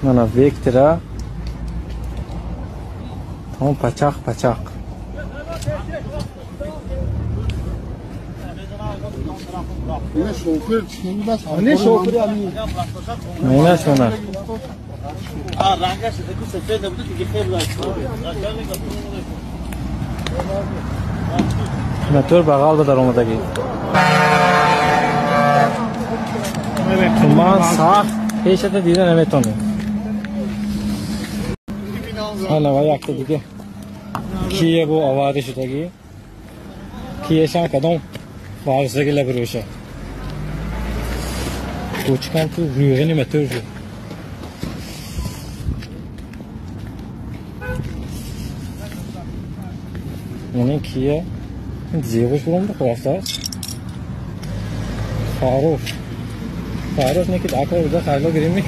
Mana Vectra. Tam paçaq. Ne şoför çıkmaz. Ne şoför yani? Ne şoför? رنگش دیگه سفید بود دیگه خیلی موتور بغل به در اومدگی. من ساخت پیشت دیده نمیتونم. حالا و یک دیگه کیه بو آواره شدگی کیه شان کدوم بارزگی لبروشه کوچکان تو روغنی موتور جو یعنی کیه زیغوش برون بخواسته فاروش نکید آکار بوده خیلی گریم